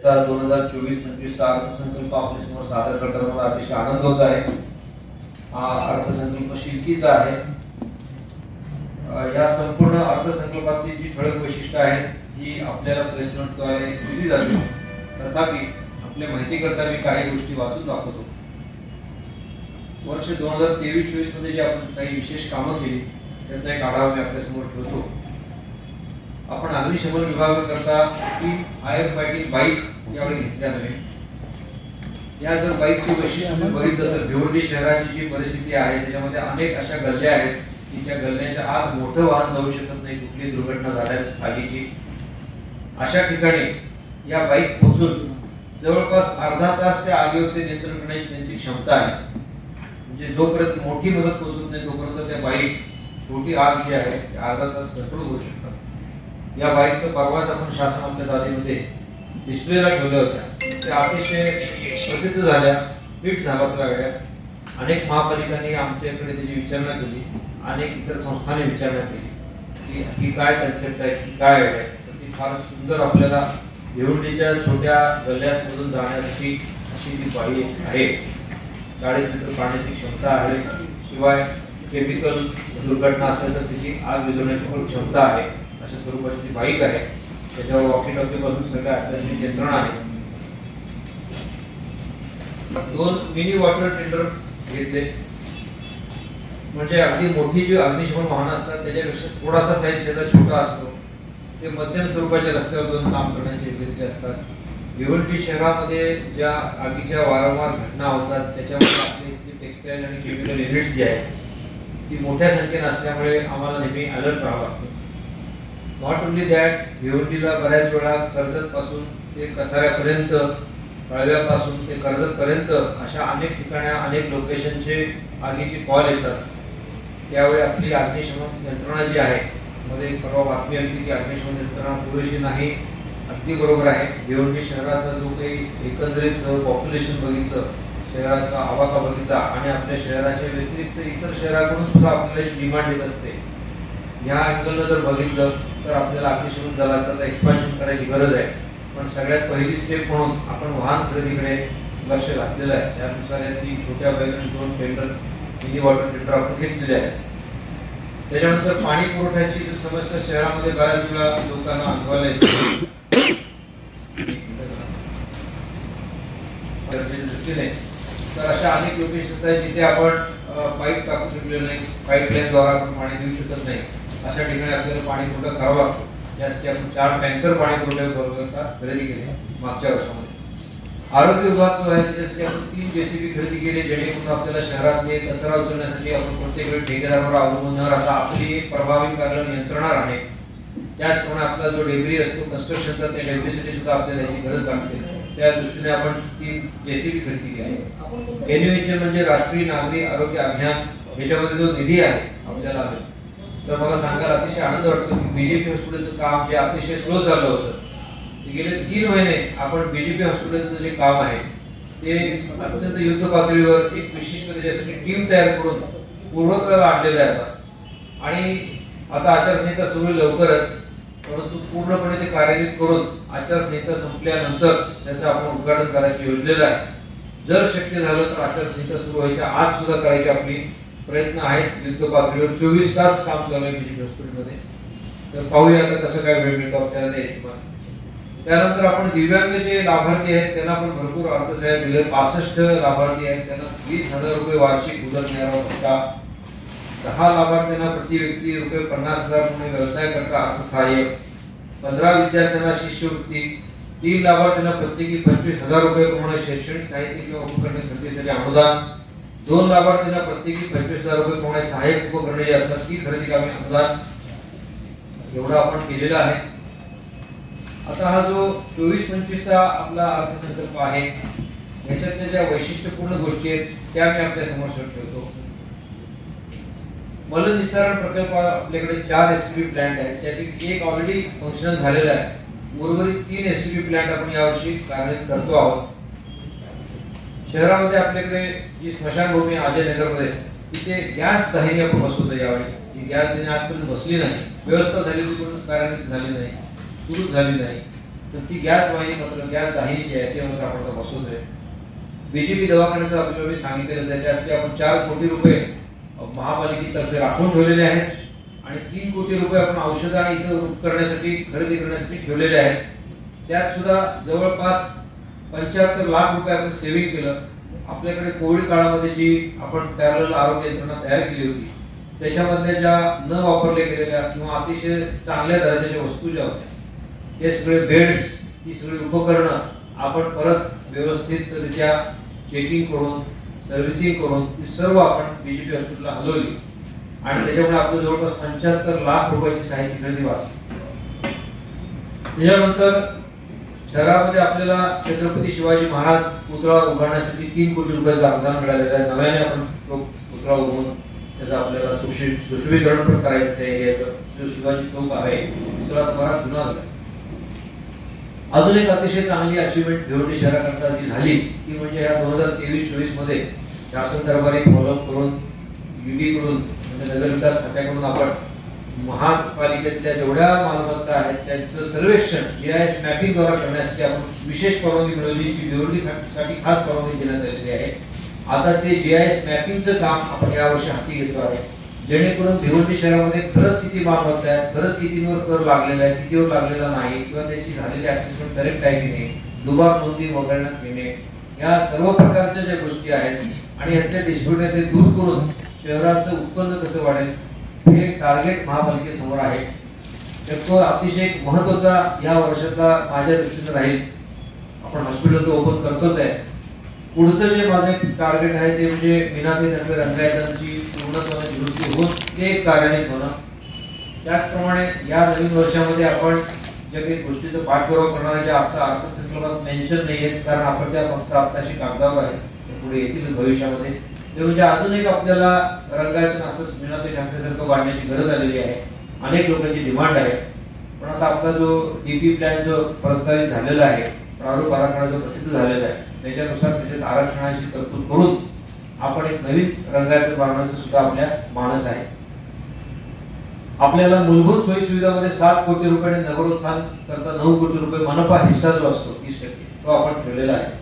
2024-25 चा अर्थसंकल्प आपल्यासमोर सादर करताना मला अतिशय आनंद होत आहे। हा अर्थसंकल्प शिलकीचा आहे। या संपूर्ण अर्थसंकल्पातली जी ठळक वैशिष्ट्ये आहेत ही आपल्याला प्रेस नोटद्वारे दिली जाते। तथापि आपल्या माहितीकरता मी काही गोष्टी वाचून दाखवतो। वर्ष 2023-24 मध्ये जे आपण काही विशेष कामं केली त्याचा एक आढावा मी आपल्यासमोर ठेवतो। आपण अग्निशमन विभागाकरता की फायर फायटिंग बाईक यावेळी घेतल्या नव्हे। या जर बाईकची वैशिष्ट्य बघितलं तर भिवंडी शहराची जी परिस्थिती आहे त्याच्यामध्ये अनेक अशा गल्ल्या आहेत की त्या गल्ल्याच्या आत मोठं वाहन जाऊ शकत नाही, कुठली दुर्घटना झाल्यास आगीची। अशा ठिकाणी या बाईक पोहोचून जवळपास अर्धा तास त्या आगीवरती नियंत्रण करण्याची त्यांची क्षमता आहे। म्हणजे जोपर्यंत मोठी मदत पोहोचत नाही तोपर्यंत त्या बाईक छोटी आग जी आहे ते अर्धा तास कंट्रोल करू शकतात। या बाईकचा परवाच आपण शासन आपल्या दादीमध्ये डिस्प्लेला ठेवल्या होत्या। त्या अतिशय प्रसिद्ध झाल्या, हिट झाल्या त्या गाड्या। अनेक महापालिकांनी आमच्याकडे त्याची विचारणा केली, अनेक इतर संस्थांनी विचारणा केली की काय कन्सेप्ट आहे, की काय आहे। तर ती फार सुंदर आपल्याला भिवंडीच्या छोट्या गल्ल्यातमधून जाण्यासाठी अशी ती बाई आहे। 40 लिटर पाण्याची क्षमता आहे। शिवाय केमिकल दुर्घटना असेल तर तिची आग विझवण्याची पण क्षमता आहे। अशा स्वरूपाची बाईक आहे। त्याच्यावर वॉकी टॉकी पासून सगळ्या अत्याधुनिक यंत्रणा आहे। 2 मिनी वॉटर टेंडर घेतले, म्हणजे अगदी मोठी जी अग्निशमन वाहनं असतात त्याच्यापेक्षा थोडासा साईज त्याचा छोटा असतो। ते मध्यम स्वरूपाच्या रस्त्यावर जाऊन काम करण्याचे योग्यते असतात। भिवंडी शहरामध्ये ज्या आगीच्या वारंवार घटना होतात त्याच्यामध्ये आपले टेक्सटाईल आणि केमिकल युनिट्स जे आहेत ती मोठ्या संख्येने असल्यामुळे आम्हाला नेहमी अलर्ट राहावं लागतं। नॉट ओनली दॅट, भिवंडीला बऱ्याच वेळा कर्जत पासून ते कसाऱ्यापर्यंत, कळव्यापासून ते कर्जतपर्यंत अशा अनेक ठिकाणी अनेक लोकेशनचे आगीची कॉल येतात। त्यावेळी आपली अग्निशमन यंत्रणा जी आहे, मध्ये परवा बातमी आली की अग्निशमन यंत्रणा पुरेशी नाही। अगदी बरोबर आहे। भिवंडी शहराचा जो काही एकंदरीत पॉप्युलेशन बघितलं, शहराचा आवाका बघितला आणि आपल्या शहराच्या व्यतिरिक्त इतर शहराकडून सुद्धा आपल्याला डिमांड येत असते। ह्या अँगलनं जर बघितलं तर आपल्याला अग्निशमन दलाचं एक्सपान्शन करायची गरज आहे। पण सगळ्यात पहिली स्टेप म्हणून आपण वाहन खरेदीकडे लक्ष घातलेलं आहे। त्यानुसार या 3 छोट्या बाईक आणि 2 टेंडर, मिनी वॉटर टेंडर आपण घेतलेले आहेत। त्याच्यानंतर पाणी पुरवठ्याची जी समस्या शहरामध्ये बऱ्याच वेळा लोकांना अनुभवायला येते दृष्टीने, तर अशा अनेक लोकेशन्स आहेत जिथे आपण पाईप टाकू शकलेलो नाही, पाईपलाईनद्वारा आपण पाणी देऊ शकत नाही। अशा ठिकाणी आपल्याला पाणी पुरवठा करावा लागतो। यासाठी आपण 4 टँकर पाणी पुरवठा खरेदी केले मागच्या वर्षामध्ये। आरोग्य विभाग जो आहे त्याच्यासाठी आपण 3 जेसीबी खरेदी केले, जेणेकरून आपल्याला शहरातले कचरा उचलण्यासाठी आपण प्रत्येक वेळी ठेकेदारावर अवलंबून न राहता आपली एक प्रभावी कार्यालय यंत्रणा राहणे। त्याचप्रमाणे आपला जो डेब्री असतो कन्स्ट्रक्शनचा, त्या डेब्रीसाठी सुद्धा आपल्याला याची गरज लागते। त्या दृष्टीने आपण 3 जेसीबी खरेदी केली आहे। एनयूएचए म्हणजे राष्ट्रीय नागरी आरोग्य अभियान, याच्यामध्ये जो निधी आहे आपल्याला तर मला सांगायला अतिशय आनंद वाटतो की बीजेपी हॉस्पिटलचं काम जे अतिशय स्लो चाललं होतं, ते गेले 3 महिने आपण बीजेपी हॉस्पिटलचं जे काम आहे ते अत्यंत युद्ध पातळीवर एक विशिष्ट त्याच्यासाठी टीम तयार करून पूर्णत्वाला आणलेलं आहे। आणि आता आचारसंहिता सुरू लवकरच, परंतु पूर्णपणे ते कार्यान्वित करून आचारसंहिता संपल्यानंतर त्याचं आपण उद्घाटन करायचं योजलेलं आहे। जर शक्य झालं तर आचारसंहिता सुरू व्हायच्या आज सुद्धा करायची आपली प्रयत्न आहेत। युद्ध पातळीवर 24 तास काम चालू आहे बीजेपी हॉस्पिटलमध्ये। तर पाहूया आता कसं काय वेळ मिळतो आपल्याला त्या हिशोबाने। त्यानंतर आपण दिव्यांग जे लाभार्थी आहेत त्यांना पण भरपूर अर्थसहाय्य दिले। 65 लाभार्थी आहेत, त्यांना 20,000 रुपये वार्षिक उदरनिर्वाह भत्ता, 10 लाभार्थ्यांना प्रति व्यक्ती रुपये 50,000 म्हणून व्यवसाय करता अर्थसहाय्य, 15 विद्यार्थ्यांना शिष्यवृत्ती, 3 लाभार्थ्यांना प्रत्येकी 25,000 रुपये प्रमाणे शैक्षणिक साहित्य किंवा उपकरणे खरेदीसाठी अनुदान, 2 लाभार्थ्यांना प्रत्येकी 25,000 रुपये प्रमाणे सहाय्यक उपकरणे जी असतात ती खरेदी कामी अनुदान, एवढं आपण केलेलं आहे। आता हा जो 24-25 चा आपला अर्थसंकल्प आहे याच्यातल्या ज्या वैशिष्ट्यपूर्ण गोष्टी आहेत त्या मी आपल्या समोर ठेवतो। मलनिस्सारण प्रकल्प आपल्याकडे 4 एसटीपी प्लांट आहेत, त्यापैकी एक ऑलरेडी फंक्शनल झालेला आहे। उर्वरित 3 एसटीपी प्लांट आपण यावर्षी कार्यान्वित करतो आहोत। शहरामध्ये आपल्याकडे जी स्मशानभूमी अजयनगरमध्ये तिथे गॅस दाहिनी आपण बसवतो यावेळी। ही गॅस देणे आजपर्यंत बसली नाही, व्यवस्था झाली ती पण कार्यान्वित झाली नाही, सुरू झाली नाही। तर ती गॅस वाहिनी मात्र गॅस दाहिनी जी आहे ते मात्र आपण आता बसवतोय. बीजेपी दवाखान्याचं आपल्याला मी सांगितलेलं आहे, त्यासाठी आपण 4 कोटी रुपये महापालिकेतर्फे राखून ठेवलेले आहेत आणि 3 कोटी रुपये आपण औषधं आणि इतर उपकरणासाठी खरेदी करण्यासाठी ठेवलेले आहेत. त्यात सुद्धा जवळपास 75 लाख रुपये आपण सेव्हिंग केलं. आपल्याकडे कोविड काळामध्ये जी आपण पॅरलल आरोग्य यंत्रणा तयार केली होती त्याच्यामधल्या ज्या न वापरल्या गेलेल्या किंवा अतिशय चांगल्या दर्जाच्या वस्तू ज्या होत्या ते सगळे बेड्स, ही सगळी उपकरणं आपण परत व्यवस्थितरित्या चेकिंग करून सर्व्हिसिंग करून ती सर्व आपण बीजेपी हॉस्पिटलला हलवली आणि त्याच्यामुळे आपलं जवळपास 75 लाख रुपयाची साहित्य खरेदी वाचली. त्याच्यानंतर शहरामध्ये आपल्याला छत्रपती शिवाजी महाराज पुतळा उभारण्यासाठी 3 कोटी रुपयाचं अनुदान मिळालेलं आहे. नव्याने आपण तो पुतळा उभारून त्याचं आपल्याला सुशोभीकरण पण करायचं आहे. याचं शिवाजी चौक आहे पुतळा बराच जुना झाला. अजून एक अतिशय चांगली अचिव्हमेंट भिवंडी शहराकरता जी झाली ती म्हणजे या 2023-24 मध्ये शासन दरबारी फॉलोअप करून ईडी कडून म्हणजे नगर विकास खात्याकडून आपण महापालिकेतल्या जेवढ्या मालमत्ता आहेत त्यांचं सर्वेक्षण जीआयएस मॅपिंग द्वारा करण्यासाठी आपण विशेष परवानगी मिळवली, जी भिवंडीसाठी खास परवानगी देण्यात आलेली आहे. आता ते जीआयएस मॅपिंगचं काम आपण यावर्षी हाती घेतो आहे, जेणेकरून भिवंडी शहरामध्ये खरंच किती मालमत्ता आहेत, खरंच कितीवर कर लागलेला आहे, कितीवर लागलेला नाही किंवा त्याची झालेली असेसमेंट करेक्ट आहे की नाही, दुबार नोंदी वगळण्यात येणे, या सर्व प्रकारच्या ज्या गोष्टी आहेत आणि यातल्या डिस्प्यूट ते दूर करून शहराचं उत्पन्न कसं वाढेल हे टार्गेट महापालिकेसमोर आहे. तो अतिशय एक महत्त्वाचा या वर्षातला माझ्या दृष्टीने राहील. आपण हॉस्पिटल तर ओपन करतोच आहे. पुढचं जे माझं टार्गेट आहे ते म्हणजे मीनाक्षी नगर रंगायतांची पूर्णपणे दुरुस्ती होऊन ते कार्यान्वित होणं. त्याचप्रमाणे या नवीन वर्षामध्ये आपण ज्या काही गोष्टीचं पाठपुरावा करणार जे आता अर्थसंकल्पात मेन्शन नाही आहेत, कारण आपण त्या फक्त आत्ताशी कागदावर आहे, पुढे येतील भविष्यामध्ये. ते म्हणजे अजून एक आपल्याला रंगायतून असंच मीनाक्षी ठाकरेसारखं वाढण्याची गरज आलेली आहे. अनेक लोकांची डिमांड आहे. पण आता आपला जो डीपी प्लॅन जो प्रस्तावित झालेला आहे, प्रारूप आराखडा जो प्रसिद्ध झालेला आहे, त्याच्यानुसार त्याच्यात आरक्षणाची तरतूद करून आपण एक नवीन रंगायत बांधण्याचं सुद्धा आपल्या मानस आहे. आपल्याला मूलभूत सोयी सुविधामध्ये 7 कोटी रुपये आणि नगरोत्थान करता 9 कोटी रुपये मनपा हिस्सा जो असतो 30% तो आपण ठेवलेला आहे.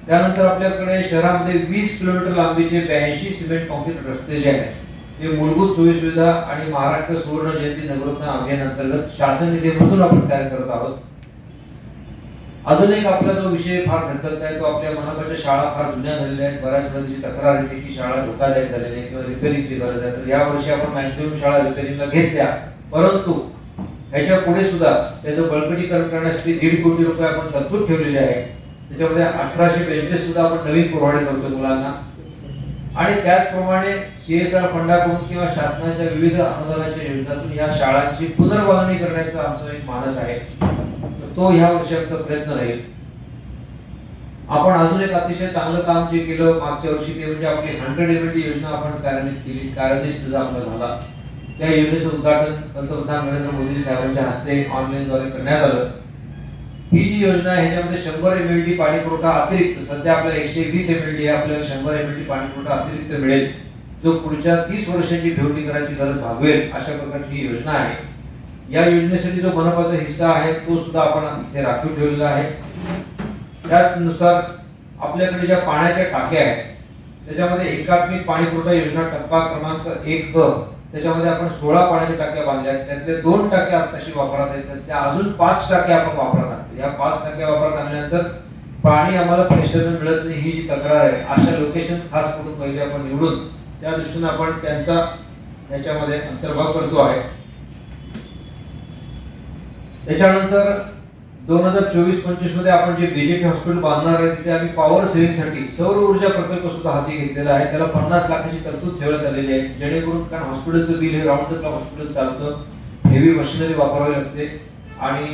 त्यानंतर आपल्याकडे शहरामध्ये 20 किलोमीटर लांबीचे 82 सिमेंट कॉन्क्रीट रस्ते जे आहेत ते मूलभूत सोयी सुविधा आणि महाराष्ट्र सुवर्ण जयंती नगरोत्थान अभियान अंतर्गत शासन निधीमधून आपण तयार करत आहोत. अजून एक आपला जो विषय फार धक्कत आहे तो आपल्या मनपाच्या शाळा फार जुन्या झालेल्या आहेत. बऱ्याच वेळेची तक्रार येते की शाळा धोकादायक झालेली आहे किंवा रिपेअरिंगची गरज आहे. तर यावर्षी आपण मॅक्झिमम शाळा रिपेअरिंगला घेतल्या, परंतु ह्याच्या पुढे सुद्धा त्याचं बळकटीकरण करण्यासाठी 1.5 कोटी रुपये आपण तरतूद ठेवलेली आहे. त्याच्यामध्ये 1800 बेंचेस सुद्धा आपण नवीन प्रोव्हाइड करतो मुलांना. आणि त्याचप्रमाणे सीएसआर फंडाकडून किंवा शासनाच्या विविध अनुदानाच्या योजनांतून या शाळांची पुनर्बांधणी करण्याचा आमचा एक मानस आहे. तो ह्या वर्षी आमचा प्रयत्न राहील. आपण अजून एक अतिशय चांगलं काम जे केलं मागच्या वर्षी ते म्हणजे आपली 100 MLD योजना आपण कार्यान्वित केली. कार्यादेश आपला झाला. त्या योजनेचं उद्घाटन पंतप्रधान नरेंद्र मोदी साहेबांच्या हस्ते ऑनलाईनद्वारे करण्यात आलं. ही जी योजना आहे ह्याच्यामध्ये 100 MLD पाणी पुरवठा अतिरिक्त, सध्या आपल्याला 120 MLD आहे, आपल्याला 100 MLD पाणी पुरवठा अतिरिक्त मिळेल, जो पुढच्या 30 वर्षांची भिवंडीकरांची गरज भागवेल अशा प्रकारची ही योजना आहे. या योजनेसाठी जो मनपाचा हिस्सा आहे तो सुद्धा आपण इथे राखीव ठेवलेला आहे. त्यानुसार आपल्याकडे ज्या पाण्याच्या टाक्या आहेत त्याच्यामध्ये एकात्मिक पाणी पुरवठा योजना टप्पा क्रमांक 1 त्याच्यामध्ये आपण 16 पाण्याच्या टाक्या बांधल्या आहेत. त्यातल्या 2 टाक्या आताशी वापरात आहेत. त्या अजून 5 टाक्या आपण वापरात आणतो. या 5 टाक्या वापरात आणल्यानंतर पाणी आम्हाला प्रेशरनं मिळत नाही ही जी तक्रार आहे, अशा लोकेशन खास करून पहिले आपण निवडून त्या दृष्टीने आपण त्यांचा याच्यामध्ये अंतर्भाव करतो आहे. त्याच्यानंतर 2024-25 मध्ये आपण जे बीजेपी हॉस्पिटल बांधणार आहे तिथे आम्ही पॉवर सेव्हिंगसाठी सौर ऊर्जा प्रकल्प सुद्धा हाती घेतलेला आहे. त्याला 50 लाखाची तरतूद ठेवण्यात आलेली आहे, जेणेकरून कारण हॉस्पिटलचं बिल हे राऊंड द क्लॉक हॉस्पिटल चालतं, हेवी मशिनरी वापरावी लागते आणि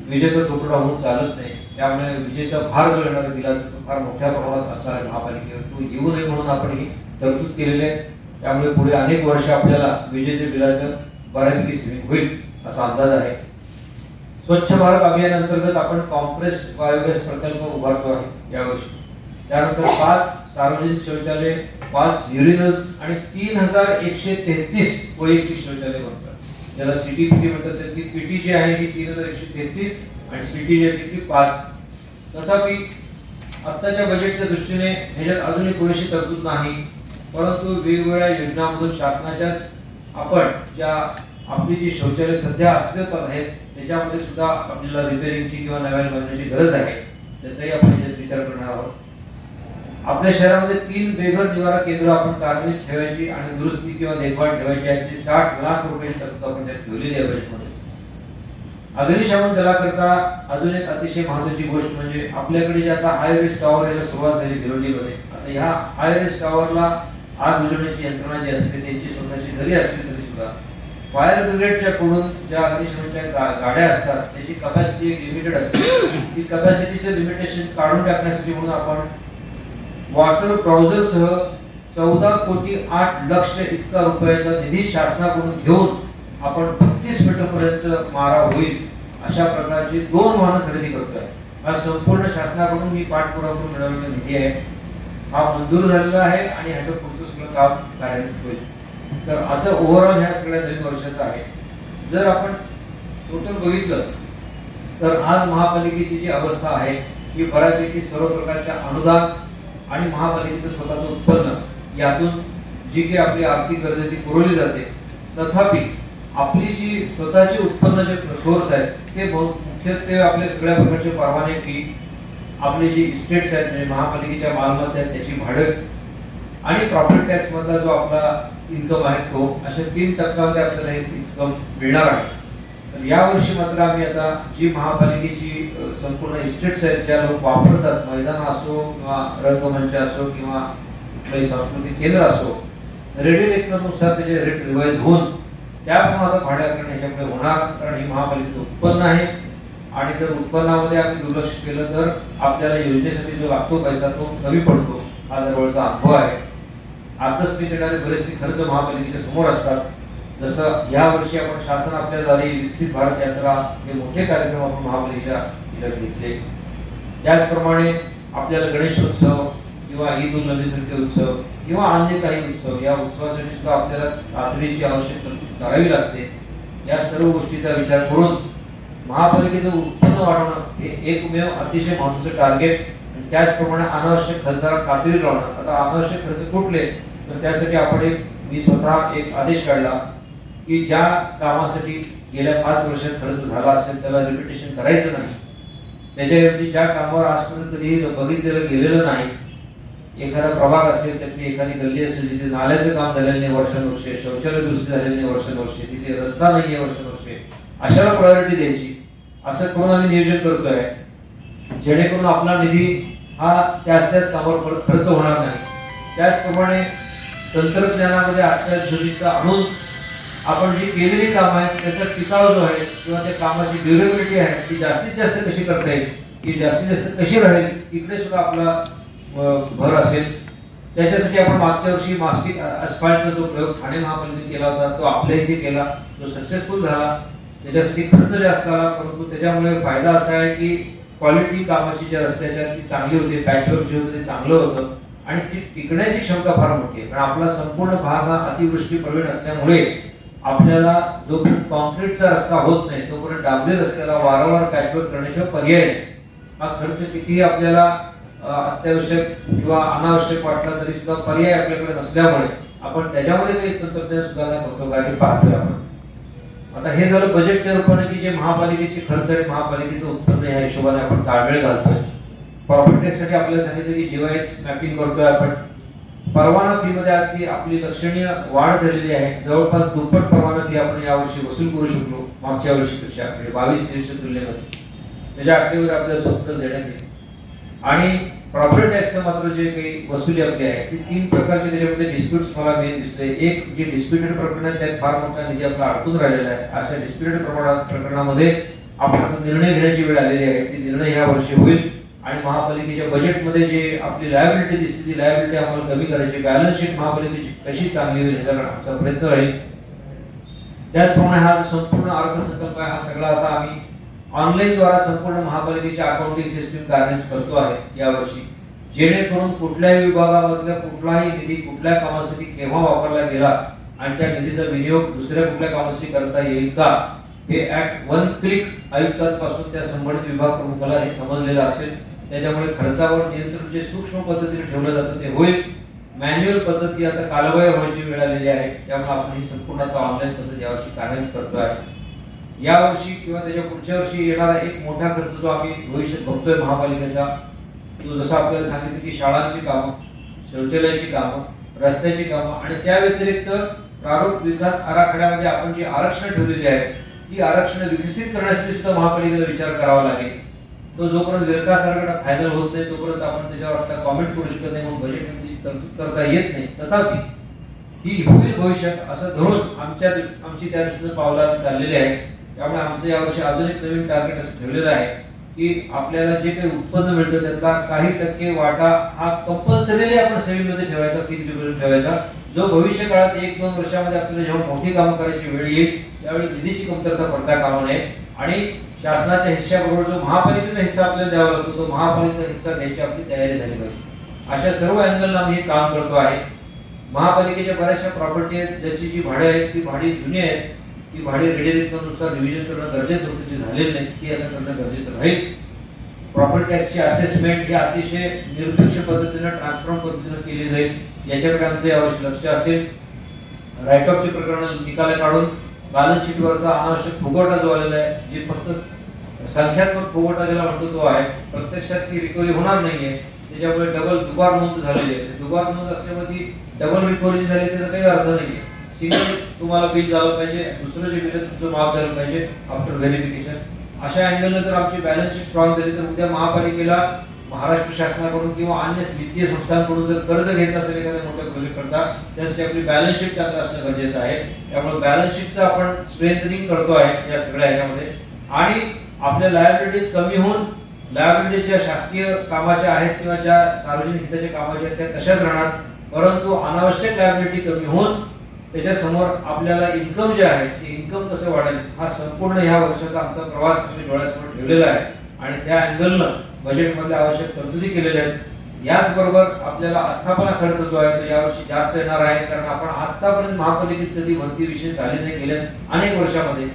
विजेचा तुटवडा होऊन चालत नाही. त्यामुळे विजेचा भार जो येणार बिलाचा तो फार मोठ्या प्रमाणात असणार आहे महापालिकेवर. तो येऊ नये म्हणून आपण ही तरतूद केलेली आहे. त्यामुळे पुढे अनेक वर्ष आपल्याला विजेच्या बिलाचं बऱ्यापैकी सेव्हिंग होईल असा अंदाज आहे. स्वच्छ भारत अभियान अंतर्गत आपण कॉम्प्रेस्ड बायोगॅस प्रकल्प उभारतो आहे यावर्षी. त्यानंतर 5 सार्वजनिक शौचालय, 5 युरिनल्स आणि 3133 वैयक्तिक शौचालय बनतात, ज्याला CTPT म्हणतात. ती पीटी जी आहे ही 3133 आणि सिटी जी आहे ती 5. तथापि आत्ताच्या बजेटच्या दृष्टीने ह्याच्यात अजूनही पुरेशी तरतूद नाही, परंतु वेगवेगळ्या योजनांमधून शासनाच्याच आपण ज्या आपली जी शौचालय सध्या अस्तित्वात आहेत त्याच्यामध्ये सुद्धा आपल्याला रिपेअरिंगची किंवा नव्याने बांधण्याची गरज आहे, त्याचाही आपण याच्यात विचार करणार आहोत. आपल्या शहरामध्ये 3 बेघर निवारा केंद्र आपण कार्यान्वित ठेवायची आणि दुरुस्ती किंवा देखभाल ठेवायची याची 60 लाख रुपयांची तरतूद आपण त्यात ठेवलेली आहे बजेटमध्ये. अग्निशमन दलाकरता अजून एक अतिशय महत्त्वाची गोष्ट म्हणजे आपल्याकडे जे आता हाय रिस्क टॉवर याला सुरुवात झाली भिवंडीमध्ये. आता ह्या हाय रिस्क टॉवरला आग विझवण्याची यंत्रणा जी असते त्यांची स्वतःची जरी असली तरी सुद्धा फायर ब्रिगेडच्या कडून ज्या अग्निशमनच्या गाड्या असतात त्याची कॅपॅसिटी एक लिमिटेड असते. ती कॅपॅसिटीचे लिमिटेशन काढून टाकण्यासाठी म्हणून आपण वॉटर ब्राउझरसह 14,08,00,000 इतका रुपयाचा निधी शासनाकडून घेऊन आपण 32 मीटरपर्यंत मारा होईल अशा प्रकारची 2 वाहनं खरेदी करतोय. हा संपूर्ण शासनाकडून मी पाठपुरावा करून मिळवलेला निधी आहे. हा मंजूर झालेला आहे आणि ह्याचं पुढचं सगळं काम कार्यान्वित होईल. तर असं ओव्हरऑल ह्या सगळ्या 2 वर्षाचं आहे. जर आपण टोटल बघितलं तर आज महापालिकेची जी अवस्था आहे ही बऱ्यापैकी सर्व प्रकारच्या अनुदान आणि महापालिकेचं स्वतःचं उत्पन्न यातून जी काही आपली आर्थिक गरज ती पुरवली जाते. तथापि आपली जी स्वतःची उत्पन्नाचे सोर्स आहेत ते मुख्यत्वे आपले सगळ्या प्रकारचे परवाने फी, आपले जी इस्टेट्स आहेत म्हणजे महापालिकेच्या मालमत्ता आहेत त्याची भाडं आणि प्रॉपर्टी टॅक्स मधला जो आपला इन्कम आहे तो अशा 3 टप्प्यामध्ये आपल्याला हे इन्कम मिळणार आहे. तर यावर्षी मात्र आम्ही आता जी महापालिकेची संपूर्ण इस्टेट्स आहेत ज्या लोक वापरतात, मैदान असो किंवा रंगमंच असो किंवा कुठलंही सांस्कृतिक केंद्र असो, रेडी लेखनानुसार त्याचे रेट रिवाइज होऊन त्याप्रमाणे आता भाड्याकरण ह्याच्यापुढे होणार. कारण ही महापालिकेचं उत्पन्न आहे आणि जर उत्पन्नामध्ये आम्ही दुर्लक्ष केलं तर आपल्याला योजनेसाठी जो लागतो पैसा तो कमी पडतो. हा जवळचा अनुभव आहे. आकस्मिक येणारे बरेचसे खर्च महापालिकेच्या समोर असतात. जसं या वर्षी आपण शासन आपल्याद्वारे विकसित भारत यात्रा हे मोठे कार्यक्रम आपण महापालिकेच्या घेतले. त्याचप्रमाणे आपल्याला गणेशोत्सव किंवा ईद उल नबी सारखे उत्सव किंवा अन्य काही उत्सव या उत्सवासाठी सुद्धा आपल्याला तातडीची आवश्यकता करावी लागते. या सर्व गोष्टीचा विचार करून महापालिकेचं उत्पन्न वाढवणं हे एकमेव अतिशय महत्त्वाचं टार्गेट. त्याचप्रमाणे अनावश्यक खर्चाला कात्री लावणं. आता अनावश्यक खर्च कुठले तर त्यासाठी आपण मी स्वतः एक आदेश काढला की ज्या कामासाठी गेल्या 5 वर्षात खर्च झाला असेल त्याला रिपिटेशन करायचं नाही. त्याच्याऐवजी ज्या कामावर आजपर्यंत कधी बघितलेलं गेलेलं नाही, एखादा प्रभाग असेल त्यातली एखादी गल्ली असेल जिथे नाल्याचं काम झालेलं नाही वर्षानुवर्षे, शौचालय दुरुस्ती झालेली नाही वर्षानुवर्षे, तिथे रस्ता नाही आहे वर्षानुवर्षे, अशाला प्रायोरिटी द्यायची. असं करून आम्ही नियोजन करतोय जेणेकरून आपला निधी हा त्याच कामावर परत खर्च होणार नाही. त्याचप्रमाणे तंत्रज्ञानामध्ये अत्याधुनिकता आणून आपण जी केलेली काम आहेत त्याचा टिकाव जो आहे किंवा त्या कामाची ड्युरेबिलिटी आहे ती जास्तीत जास्त कशी करता येईल, की जास्तीत जास्त कशी राहील इकडे सुद्धा आपला भर असेल. त्याच्यासाठी आपण मागच्या वर्षी मास्टिक अस्फाल्टचा जो प्रयोग ठाणे महापालिकेने केला होता तो आपल्या इथे केला, तो सक्सेसफुल झाला. त्याच्यासाठी खर्च जास्त आला परंतु त्याच्यामुळे फायदा असा आहे की क्वालिटी कामाची ज्या रस्त्याच्या ती चांगली होती, पॅचवर्क जे होतं ते चांगलं होतं आणि ती टिकण्याची क्षमता फार मोठी आहे. कारण आपला संपूर्ण भाग हा अतिवृष्टी प्रवीण असल्यामुळे आपल्याला जोपर्यंत कॉन्क्रीटचा रस्ता होत नाही तोपर्यंत डांबरी रस्त्याला वारंवार पॅचवर्क करण्याशिवाय पर्याय नाही. हा खर्च कितीही आपल्याला अत्यावश्यक किंवा अनावश्यक वाटला तरी सुद्धा पर्याय आपल्याकडे नसल्यामुळे आपण त्याच्यामध्ये काही तंत्रज्ञान सुधारणा करतो काय पाहतोय आपण. आता हे झालं बजेटच्या रूपाने की जे महापालिकेचे खर्च आणि महापालिकेचं उत्पन्न या हिशोबाने आपण ताळमेळ घालतोय. प्रॉपर्टी टॅक्ससाठी आपल्याला सांगितलं की जीवायस मॅपिंग करतोय आपण. परवाना फी मध्ये आपली लक्षणीय वाढ झालेली आहे. जवळपास दुप्पट परवाना फी आपण यावर्षी वसूल करू शकलो मागच्या वर्षीपेक्षा, म्हणजे 22-23 तुलनेमध्ये. त्याच्या आकडेवर आपल्याला स्वतंत्र देण्यात येईल. आणि प्रॉपर्टी टॅक्सचं मात्र जे काही वसुली आपली आहे ती 3 प्रकारचे त्याच्यामध्ये डिस्प्यूट्स मला मेन दिसले. एक जे डिस्प्युटेड प्रकरण आहे त्यात फार मोठा निधी आपला अडकून राहिलेला आहे. अशा डिस्प्युटेड प्रकरणामध्ये आपण निर्णय घेण्याची वेळ आलेली आहे. ती निर्णय या वर्षी होईल आणि महापालिकेच्या बजेटमध्ये जे आपली लायबिलिटी दिसते ती लायबिलिटी आम्हाला कमी करायची, बॅलन्स शीट महापालिकेची कशी चांगली होईल याचा आमचा प्रयत्न राहील. त्याचप्रमाणे हा संपूर्ण अर्थसंकल्प आहे हा सगळा आता आम्ही ऑनलाईन द्वारा संपूर्ण महापालिकेची अकाउंटिंग सिस्टीम कार्यान्वित करतो आहे यावर्षी, जेणेकरून कुठल्याही विभागामधला कुठलाही निधी कुठल्या कामासाठी केव्हा वापरला गेला आणि त्या निधीचा विनियोग दुसऱ्या कुठल्या कामासाठी करता येईल का हे ऍक्ट वन क्लिक आयुक्तांपासून त्या संबंधित विभाग प्रमुखाला हे समजलेलं असेल. त्याच्यामुळे खर्चावर नियंत्रण जे सूक्ष्म पद्धतीने ठेवलं जातं ते होईल. मॅन्युअल पद्धती आता कालबाह्य व्हायची वेळ आलेली आहे, त्यामुळे आपण ही संपूर्ण आता ऑनलाईन पद्धत यावर्षी कार्यान्वित करतोय. यावर्षी किंवा त्याच्या पुढच्या वर्षी येणारा एक मोठा खर्च जो आम्ही भविष्यात बघतोय महापालिकेचा, तो जसं आपल्याला सांगितलं की शाळांची कामं, शौचालयाची कामं, रस्त्याची कामं आणि त्या व्यतिरिक्त प्रारूप विकास आराखड्यामध्ये आपण जी आरक्षणं ठेवलेली आहेत ती आरक्षणं विकसित करण्यासाठी सुद्धा महापालिकेला विचार करावा लागेल. तो जोपर्यंत विकास आराखडा फायनल होत नाही तोपर्यंत आपण त्याच्यावर आता कॉमेंट करू शकत नाही, मग बजेटमध्ये तरतूद करता येत नाही. तथापि ही होईल भविष्यात असं धरून आमची त्या दृष्टीने पावलं चाललेली आहे. त्यामुळे आमचं यावर्षी अजून एक नवीन टार्गेट असं ठेवलेलं आहे की आपल्याला जे काही उत्पन्न मिळतं त्यातला काही टक्के वाटा हा कंपल्सरीली आपण सेव्हिंगमध्ये ठेवायचा, फिक्स्ड डिपॉझिट ठेवायचा, जो भविष्य काळात 1-2 वर्षामध्ये आपल्याला जेव्हा मोठी कामं करायची वेळ येईल त्यावेळी निधीची कमतरता पडता कामा नये आणि शासनाच्या हिस्स्याबरोबर जो महापालिकेचा हिस्सा आपल्याला द्यावा लागतो तो महापालिकेचा हिस्सा द्यायची आपली तयारी झाली पाहिजे. अशा सर्व अँगलला आम्ही हे काम करतो आहे. महापालिकेच्या बऱ्याचशा प्रॉपर्टी आहेत ज्याची जी भाडे आहेत ती भाडी जुनी आहेत, ती भाडी रेडिएटनुसार रिव्हिजन करणं गरजेचं होतं, जे झालेलं नाही ती आता करणं गरजेचं राहील. प्रॉपर्टी टॅक्सची असेसमेंट ही अतिशय निरपेक्ष पद्धतीनं ट्रान्सफॉर्म पद्धतीनं केली जाईल, याच्याकडे आमचं यावर्षी लक्ष असेल. राईट ऑफचे प्रकरण निकाल काढून बॅलन्स शीटवरचा अनावश्यक फुगवटा जो आलेला आहे, जे फक्त संख्यात्मक फुगवटा ज्याला म्हणतो तो आहे, प्रत्यक्षात ती रिकव्हरी होणार नाहीये. त्याच्यामुळे दुबार नोंद झालेली आहे. दुबार नोंद असल्यामुळे ती डबल रिकव्हरी झाली त्याचा काही अर्थ नाहीये. सिंगल तुम्हाला बिल झालं पाहिजे, दुसरं जे बिल आहे तुमचं माफ झालं पाहिजे आफ्टर व्हेरिफिकेशन. अशा अँगलनं जर आमची बॅलन्स शीट स्ट्रॉंग झाली तर उद्या महापालिकेला महाराष्ट्र शासनाकडून किंवा अन्य वित्तीय संस्थांकडून जर कर्ज घ्यायचं असेल एखाद्या मोठ्या प्रोजेक्ट करता त्यासाठी आपली बॅलन्स शीट चांगलं असणं गरजेचं आहे. त्यामुळे बॅलन्स शीटचं आपण स्ट्रेंथनिंग करतो आहे या सगळ्या ह्याच्यामध्ये. आणि आपल्या लायबिलिटीज कमी होऊन लायबिलिटी ज्या शासकीय कामाच्या आहेत किंवा ज्या सार्वजनिक हिताच्या कामाच्या आहेत त्या तशाच राहणार, परंतु अनावश्यक लायबिलिटी कमी होऊन त्याच्यासमोर आपल्याला इन्कम जे आहे ते इन्कम कसं वाढेल हा संपूर्ण ह्या वर्षाचा आमचा प्रवास आम्ही डोळ्यासमोर ठेवलेला आहे आणि त्या अँगलनं बजेटमध्ये आवश्यक तरतुदी केलेल्या आहेत. याचबरोबर आपल्याला आस्थापना खर्च जो आहे तो यावर्षी जास्त येणार आहे, कारण आपण आतापर्यंत महापालिकेत कधी भरती विषय झाले नाही गेल्या अनेक वर्षामध्ये.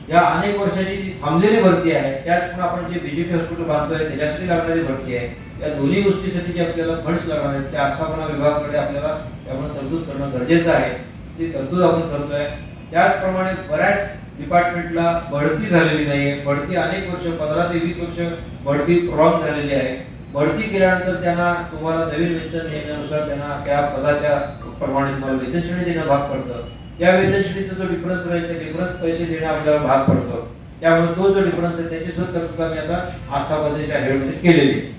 या अनेक वर्षाची जी थांबलेली भरती आहे त्याच पण आपण जे बीजेपी हॉस्पिटल बांधतोय त्याच्यासाठी लागणारी भरती आहे, या दोन्ही गोष्टीसाठी जे आपल्याला फंड्स लागणार आहेत त्या आस्थापना विभागाकडे आपल्याला त्यामुळे तरतूद करणं गरजेचं आहे. ती तरतूद आपण करतोय. त्याचप्रमाणे बऱ्याच डिपार्टमेंटला बढती झालेली नाहीये. बढती अनेक वर्ष 15 ते 20 वर्ष बढती प्रॉब्लेम झालेली आहे. बढती केल्यानंतर त्यांना तुम्हाला नवीन वेतन नियमानुसार त्यांना त्या पदाच्या प्रमाणे तुम्हाला वेतन श्रेणी देणं भाग पडतं. त्या वेतन श्रेणीचा जो डिफरन्स राहील त्या डिफरन्स पैसे देणं आपल्याला भाग पडतो. त्यामुळे तो जो डिफरन्स आहे त्याची सुद्धा तरतूद आम्ही आता आस्थापनेच्या हेडमध्ये केलेली आहे.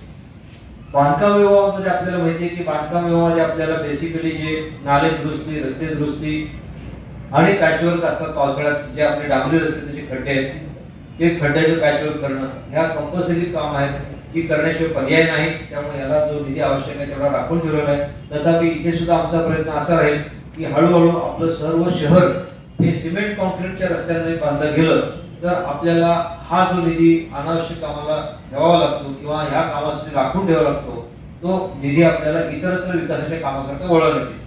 बांधकाम विभागामध्ये आपल्याला माहिती आहे की बांधकाम विभागामध्ये आपल्याला बेसिकली जे नाले दुरुस्ती, रस्ते दुरुस्ती आणि पॅचवर्क असतात पावसाळ्यात, जे आपले डांबरी रस्ते त्याचे खड्डे आहेत ते खड्ड्याचं पॅचवर्क करणं ह्या कंपल्सरी काम आहेत, की करण्याशिवाय पर्याय नाही. त्यामुळे याला जो निधी आवश्यक आहे तेवढा राखून ठेवलेला आहे. तथापि इथे सुद्धा आमचा प्रयत्न असा राहील की हळूहळू आपलं सर्व शहर हे सिमेंट कॉन्क्रीटच्या रस्त्यांमध्ये बांधलं गेलं तर आपल्याला हा जो निधी अनावश्यक कामाला ठेवावा लागतो किंवा ह्या कामासाठी राखून ठेवावा लागतो तो निधी आपल्याला इतरत्र विकासाच्या कामाकरता वळवला जाईल.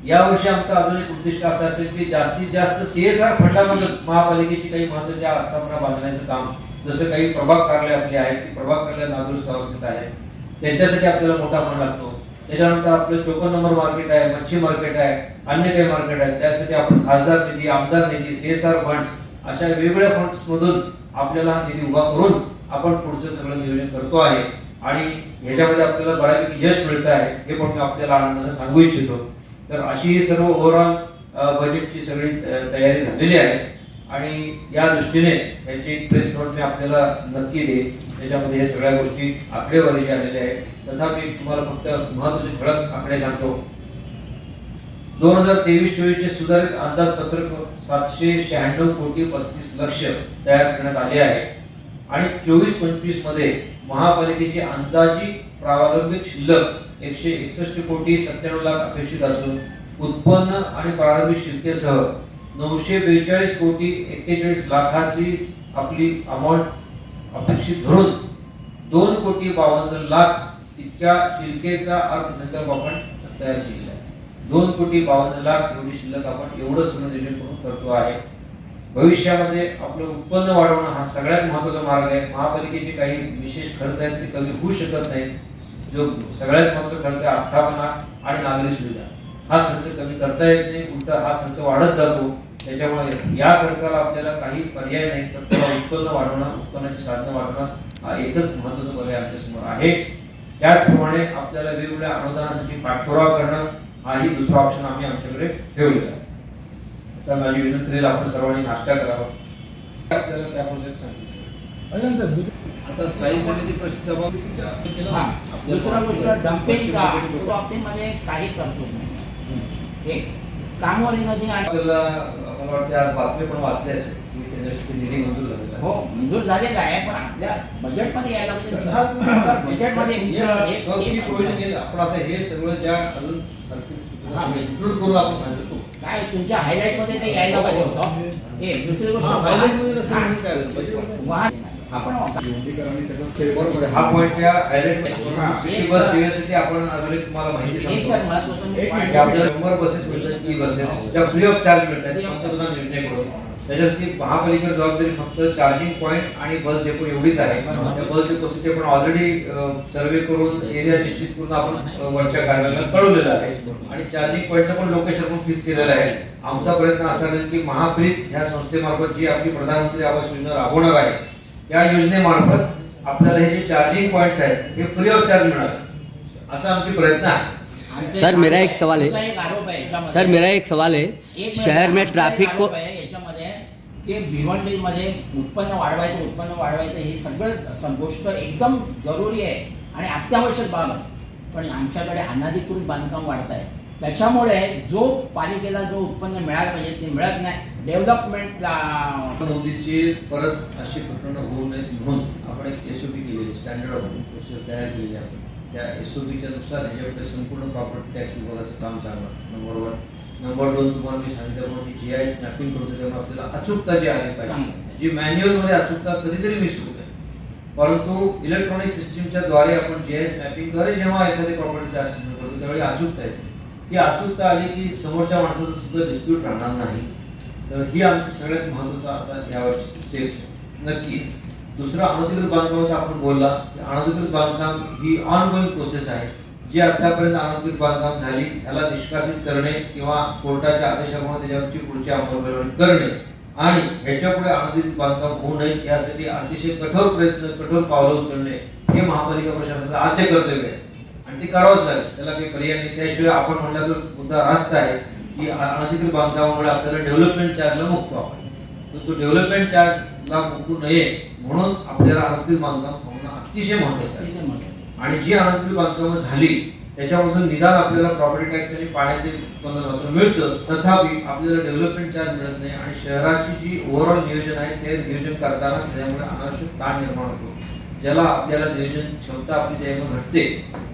यावर्षी आमचं अजून एक उद्दिष्ट असं असेल की जास्तीत जास्त CSR फंडामध्ये महापालिकेची काही महत्त्वाच्या आस्थापना बांधण्याचं काम, जसं काही प्रभाग कार्यालय आपले आहेत ती प्रभाग कार्यालय नादुरुस्त अवस्थेत आहे त्यांच्यासाठी आपल्याला मोठा फंड लागतो. त्याच्यानंतर आपलं 54 नंबर मार्केट आहे, मच्छी मार्केट आहे, अन्य काही मार्केट आहे, त्यासाठी आपण खासदार निधी, आमदार निधी, CSR फंड्स अशा वेगवेगळ्या फंड्स मधून आपल्याला निधी उभा करून आपण पुढचं सगळं नियोजन करतो आहे आणि ह्याच्यामध्ये आपल्याला बऱ्यापैकी यश मिळत आहे हे पण मी आपल्याला आनंदाने सांगू इच्छितो. तर अशी ही सर्व ओव्हरऑल बजेटची सगळी तयारी झालेली आहे आणि या दृष्टीने याची प्रेस नोट मी आपल्याला नक्की देईन. त्याच्यामध्ये हे सगळ्या गोष्टी आकडेवारी आलेल्या आहेत. तथापि तुम्हाला फक्त महत्त्वाचे ठळक आकडे सांगतो. 2023-24 चे सुधारित अंदाजपत्रक 796 कोटी 35 लक्ष तयार करण्यात आले आहे आणि 24-25 मध्ये महापालिकेची अंदाजी प्रारंभिक शिल्लक 161 कोटी 97 लाख अपेक्षित असून उत्पन्न आणि प्रारंभिक शिल्लकेसह 942 कोटी 41 लाखाची आपली अमाउंट अपेक्षित धरून 2 कोटी 52 लाख इतक्या शिल्लकेचा अर्थसंकल्प आपण तयार केलेला आहे. 2 कोटी 52 लाख एवढी शिल्लक आपण एवढं सगळं नियोजन करून करतो आहे. भविष्यामध्ये आपलं उत्पन्न वाढवणं हा सगळ्यात महत्त्वाचा मार्ग आहे. महापालिकेचे काही विशेष खर्च आहेत ते कमी होऊ शकत नाहीत. जो सगळ्यात महत्त्वाचा खर्च आहे आस्थापना आणि नागरी सुविधा, हा खर्च कमी करता येत नाही, उलटा हा खर्च वाढत जातो. त्याच्यामुळे या खर्चाला आपल्याला काही पर्याय नाही, तर त्याला उत्पन्न वाढवणं, उत्पन्नाची साधनं वाढवणं हा एकच महत्त्वाचा पर्याय आमच्यासमोर आहे. त्याचप्रमाणे आपल्याला वेगवेगळ्या अनुदानासाठी पाठपुरावा करणं हाही दुसरा ऑप्शन आम्ही आमच्याकडे ठेवलेला आहे. तर माझी विनंती राहील आपण सर्वांनी नाश्ता करावा. आपल्याला त्या प्रोसेस सांगितलं. आता स्थायी समिती दुसरा गोष्ट डम्पिंग बाबतीमध्ये काही तरतूद नाही. एक कामोरी नदी आणि आपल्याला मला वाटतं आज बातमी पण वाचली असेल की त्याच्यासाठी निधी मंजूर झालेला आहे. हो मंजूर झालेला आहे, पण आपल्या बजेटमध्ये यायला पाहिजे. बजेटमध्ये आपण आता हे सगळं ज्या अजून सूचना इन्क्लूड करून आपण सांगतो काय तुमच्या हायलाइट मध्ये ते यायला पाहिजे होतं. एक दुसरी गोष्ट वाहन आपण बरोबर आहे. हा पॉईंट त्या हायलाइट बस सेवेसाठी आपण अजून एक तुम्हाला माहिती एक सर महत्त्वाचं की आपल्याला 100 बसेस मिळतात, ई बसेस ज्या फ्री ऑफ चार्ज मिळतात पंतप्रधान योजनेकडून. त्याच्यासाठी महापालिकेची जबाबदारी फक्त चार्जिंग पॉईंट आणि बस डेपो एवढीच आहे. त्या बस डेपोसाठी आपण ऑलरेडी सर्वे करून एरिया निश्चित करून आपण वरच्या कार्यालयाला कळवलेलं आहे आणि चार्जिंग पॉईंटचं पण लोकेशन पण फिक्स केलेलं आहे. आमचा प्रयत्न असा आहे की महाप्रीत ह्या संस्थेमार्फत जी आपली प्रधानमंत्री आवास योजना राबवणार आहे त्या योजनेमार्फत आपल्याला हे जे चार्जिंग पॉइंट्स आहेत हे फ्री ऑफ चार्ज मिळणार असा आमचे प्रयत्न आहे. सर मेरा एक सवाल है सर मेरा एक सवाल है शहर में ट्रैफिक को याच्यामध्ये की भिवंडीमध्ये उत्पन्न वाढवायचं हे सगळं गोष्ट एकदम जरुरी आहे आणि अत्यावश्यक बाब आहे. पण आमच्याकडे अनधिकृत बांधकाम वाढत आहे, त्याच्यामुळे जो पालिकेला जो उत्पन्न मिळालं पाहिजे ते मिळत नाही. डेव्हलपमेंटला नोंदीची परत अशी प्रकरणं होऊ नयेत म्हणून आपण एक एसओपी केलेली, स्टँडर्ड ऑपरेटिंग प्रोसिजर तयार केलेली आहे. त्या एसओपीच्या नुसार ह्याच्याकडे संपूर्ण प्रॉपर्टी टॅक्स विभागाचं काम चालणार. नंबर 1. नंबर 2 तुम्हाला मी सांगितल्याप्रमाणे GIS मॅपिंग करतो तेव्हा आपल्याला अचूकता जी आली पाहिजे, जी मॅन्युअलमध्ये अचूकता कधीतरी मिस होते, परंतु इलेक्ट्रॉनिक सिस्टीमच्या द्वारे आपण GIS मॅपिंगद्वारे जेव्हा एखादी प्रॉपर्टीचे असेसमेंट करतो त्यावेळी अचूकता येते. ही अचूकता आली की समोरच्या माणसाचं सुद्धा डिस्प्यूट राहणार नाही. तर ही आमची सगळ्यात महत्त्वाचा आता यावर्षी स्टेप नक्की. दुसरं अनधिकृत बांधकामाचा आपण बोलला, अनधिकृत बांधकाम ही ऑनगोईंग प्रोसेस आहे. जी आतापर्यंत अनधिकृत बांधकाम झाली त्याला निष्कासित करणे किंवा कोर्टाच्या आदेशामुळे त्याच्यावरची पुढची अंमलबजावणी करणे आणि ह्याच्यापुढे अनधिकृत बांधकाम होऊ नये यासाठी अतिशय कठोर प्रयत्न, कठोर पावलं उचलणे हे महापालिका प्रशासनाचं आद्य कर्तव्य आहे आणि ते करावंच लागेल. त्याला काही पर्याय नाही. त्याशिवाय आपण म्हणला तर मुद्दा रास्त आहे की अनधिकृत बांधकामामुळे आपल्याला डेव्हलपमेंट चार्जला मुक्तो आपण, तर तो डेव्हलपमेंट चार्जला मुकू नये म्हणून आपल्याला अनधिकृत बांधकाम थांबणं अतिशय महत्त्वाचं आहे. आणि जी अनधिकृत बांधकामं झाली त्याच्यामधून निदान आपल्याला प्रॉपर्टी टॅक्स आणि पाण्याचे उत्पन्न मात्र मिळतं, तथापि आपल्याला डेव्हलपमेंट चार्ज मिळत नाही आणि शहराची जी ओव्हरऑल नियोजन आहे ते नियोजन करताना त्यामुळे अनावश्यक ताण निर्माण होतो, ज्याला आपल्याला नियोजन क्षमता आपली त्यामुळे घटते.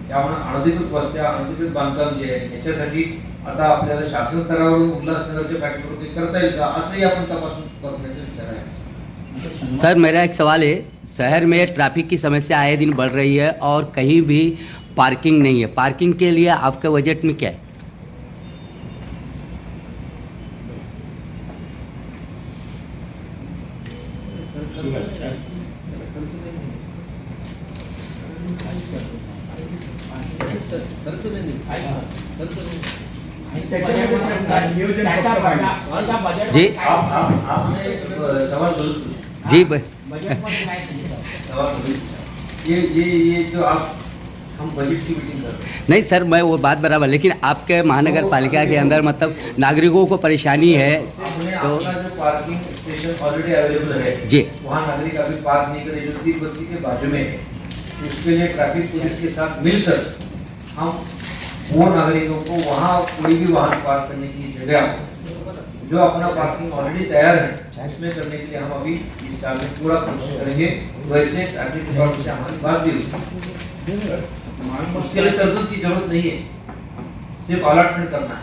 त्यामुळे अनधिकृत वस्त्या, अनधिकृत बांधकाम जे आहे याच्यासाठी आता आपल्याला शासन स्तरावरून उल्हासनगरच्या पॅटर्न करता येईल का असंही आपण तपासून करण्याचा विचार आहे. सर मेरा एक सवाल है शहर में ट्रैफिक की समस्या आए दिन बढ़ रही है और कहीं भी पार्किंग नहीं है, पार्किंग के लिए आपके बजट में क्या है? जी आपने सवाल गलत पूछा. जी ये जो आप हम बजट की मीटिंग कर रहे हैं. नहीं सर मैं वो बात बराबर, लेकिन आपके महानगर पालिका के अंदर मतलब नागरिकों को परेशानी है तो अपना जो पार्किंग स्टेशन ऑलरेडी अवेलेबल है जी, वहाँ नागरिक अभी पार्क नहीं करे जो 3 बत्ती के बाजू में है. उसके लिए ट्रैफिक पुलिस के साथ मिलकर हम वो नागरिकों को वहाँ कोई भी वाहन पार्क करने की जगह जो अपना पार्किंग ऑलरेडी तैयार है उसमें करने के लिए हम अभी इस साल में पूरा कोशिश करेंगे. वैसे ट्रैफिक डिपार्टमेंट से हमारी बात भी हुई, उसके लिए तरतूद की जरूरत नहीं है, सिर्फ अलॉटमेंट करना है.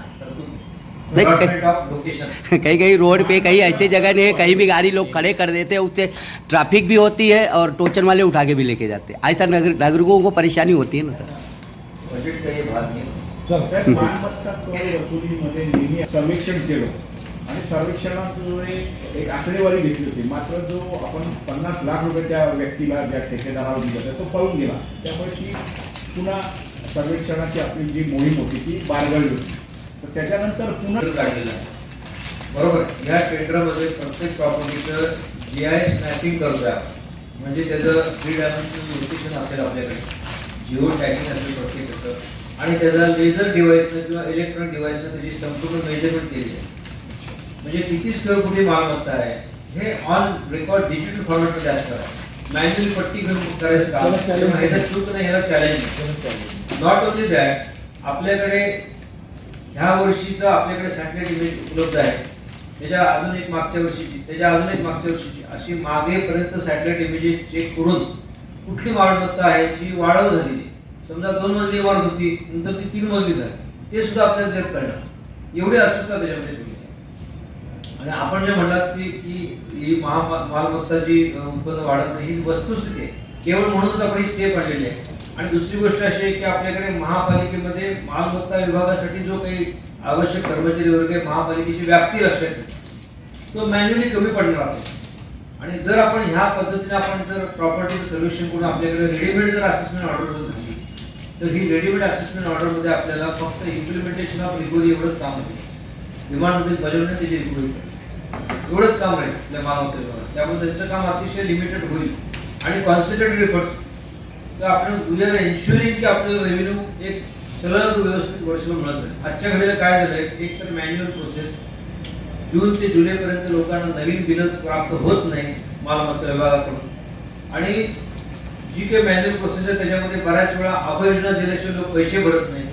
Allotment of location. कहीं कहीं रोड पे कहीं ऐसी जगह नहीं है, कहीं भी गाड़ी लोग खड़े कर देते हैं, उससे ट्रैफिक भी होती है और टोचन वाले उठा के भी लेके जाते हैं. ऐसा नागरिकों को परेशानी होती है ना सर. बजेट का ये भाग नहीं. साहेब, मालमत्ता कर वसुलीमध्ये नेहमी समीक्षण केलं आणि सर्वेक्षणाद्वारे एक आकडेवारी घेतली होती, मात्र जो आपण 50 लाख रुपये त्या व्यक्तीला, ज्या ठेकेदाराला दिले होते, तो पळून गेला. त्यामुळे ती पुन्हा सर्वेक्षणाची आपली जी मोहीम होती ती बारगळली होती. तर त्याच्यानंतर पुन्हा काढलेलं आहे. बरोबर, या टेंडरमध्ये प्रत्येक प्रॉपर्टीचं GIS मॅपिंग करतोय आपण. म्हणजे त्याचं 3 डायमेन्शनल लोकेशन असेल आपल्याकडे, जिओ टॅगिंग असेल प्रत्येकाचं, आणि त्याचा लेझर डिव्हाइसनं किंवा इलेक्ट्रॉनिक डिव्हाइसनं त्याची संपूर्ण मेजरमेंट केली आहे. म्हणजे किती स्क्वेअर फुटी मालमत्ता आहे हे ऑन रेकॉर्ड डिजिटल फॉर्मॅटमध्ये असणार आहे. मॅन्युअली पट्टी घेऊन करायचं काम, ह्याला चूक नाही, ह्याला चॅलेंज. नॉट ओनली दॅट, आपल्याकडे ह्या वर्षीचं आपल्याकडे सॅटेलाइट इमेज उपलब्ध आहे, त्याच्या अजून एक मागच्या वर्षीची, त्याच्या अजून एक मागच्या वर्षीची, अशी मागेपर्यंत सॅटेलाइट इमेजेस चेक करून कुठली मालमत्ता आहे जी वाढव झालेली. समजा 2 मजली इमारत होती, नंतर ती 3 मजली झाली, ते सुद्धा आपल्याला जग कळणार. एवढी अचूकता त्याच्यामध्ये ठेवली. आणि आपण जे म्हणलात की ही मालमत्ता जी उत्पन्न वाढत नाही, ही वस्तुस्थिती आहे. केवळ म्हणूनच आपण ही स्टेप आणलेली आहे. आणि दुसरी गोष्ट अशी आहे की आपल्याकडे महापालिकेमध्ये मालमत्ता विभागासाठी जो काही आवश्यक कर्मचारी वर्ग आहे, महापालिकेची व्याप्ती लक्षात घेतो, तो मॅन्युअली कमी पडणार आहे. आणि जर आपण ह्या पद्धतीने आपण जर प्रॉपर्टीचं सर्वेक्षण करून आपल्याकडे रेडीमेड जर असेसमेंट ऑर्डर झाली, तर ही रेडीमेड असेसमेंट ऑर्डरमध्ये आपल्याला फक्त इम्प्लिमेंटेशन ऑफ रिकव्हरी एवढंच काम होईल. डिमांड नोटीस बजावणे त्याची रिकव्हरी एवढंच काम राहील आपल्या मालमत्ता विभागात. त्यामुळे त्यांचं काम अतिशय लिमिटेड होईल. आणि कॉन्सन्ट्रेटेड एफर्ट्स, तर आपण वी आर एन्श्युरिंग की आपल्याला रेव्हेन्यू एक सलग व्यवस्थित वर्षभर मिळत नाही. आजच्या घडीला काय झालंय, एक तर मॅन्युअल प्रोसेस, जून ते जुलैपर्यंत लोकांना नवीन बिलं प्राप्त होत नाही मालमत्ता विभागाकडून. आणि जी काही मॅन्युअल प्रोसेस आहे त्याच्यामध्ये बऱ्याच वेळा अभयोजना दिल्याशिवाय लोक पैसे भरत नाही.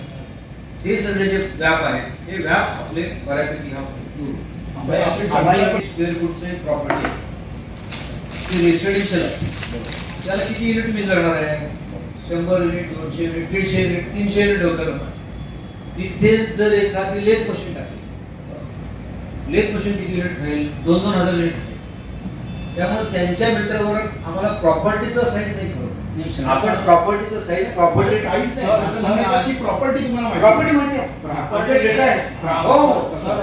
हे सगळे जे व्याप आहेत, हे व्याप आपले बऱ्यापैकी हा दूर. स्क्वेअर फूटचे प्रॉपर्टी आहे, रेसिडेन्शियल आहे, त्याला किती युनिट मिल करणार आहे? 100 unit, 200 unit, 150 unit, 300 unit development. तिथे जर एखादी लेथ मशीन टाकली, लेथ मशीन किती युनिट राहील? 2-2 हजार युनिट राहील. त्यामुळे त्यांच्या मीटरवर आम्हाला प्रॉपर्टीचा साईज नाही ठरवत. आपण प्रॉपर्टीचा साईज, प्रॉपर्टी साईज प्रॉपर्टी तुम्हाला प्रॉपर्टी म्हणजे प्रॉपर्टी आहे. हो. सर,